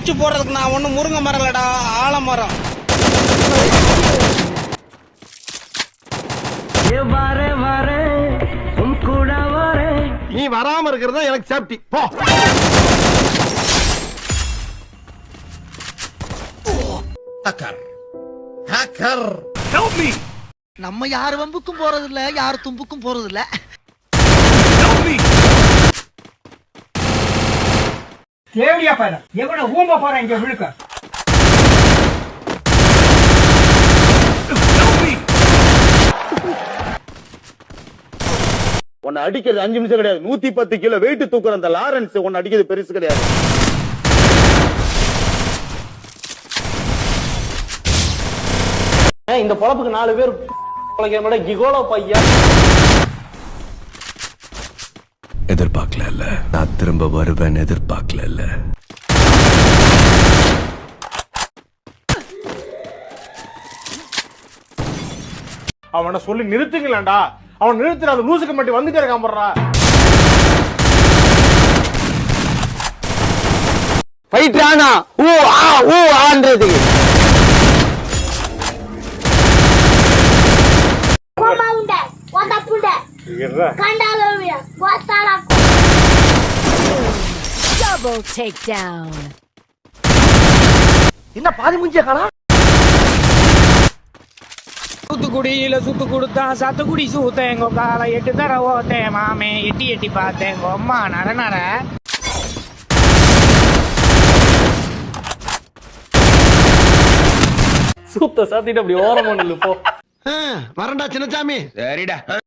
முடிச்சு போடுறதுக்கு நான் ஒண்ணு முருங்கை மரம் இல்லடா, ஆலமரம். நீ வராம இருக்கிறதா எனக்கு சேஃப்டி. போ. Hacker hacker Help me! நம்ம யார் வம்புக்கும் போறது இல்ல, யார் தும்புக்கும் போறது இல்ல. Help me! தேவடியா பாரு, எவன ஊம்ப போற இங்க விழுக்க. Help me! உன்னை அடிக்கிறது 5 நிமிஷம் கிடையாது, 110 கிலோ வெயிட் தூக்குற அந்த லாரன்ஸ் உன்னை அடிக்கிறது பெருசு கிடையாது. இந்த பொழப்புக்கு 4 பேர் பொழைக்கிற கிகோலோ பையா. எதிர்பார்க்கல, நான் திரும்ப வருவேன் எதிர்பார்க்கல. அவனை சொல்லி நிறுத்துங்களேன்டா. அவன் நிறுத்துற அந்த லூசுக்கு மட்டும் வந்துட்டே இருக்கான் போடுறா. ஃபைட்ரானா ஊ ஆன்றது. Double takedown. என்ன பாதி முஞ்சிய காணா? தூத்துக்குடியில சுத்து கொடுத்தா சத்துக்குடி சூத்தேங்கோ காலை 8 தர ஓத்தே மாமே எட்டி எட்டி பார்த்தேங்கோ அம்மா நர நர. சூத்த சாத்திட்டு அப்படி ஓரமா நில்லு போ. வரண்டா சின்னசாமி. சரிடா.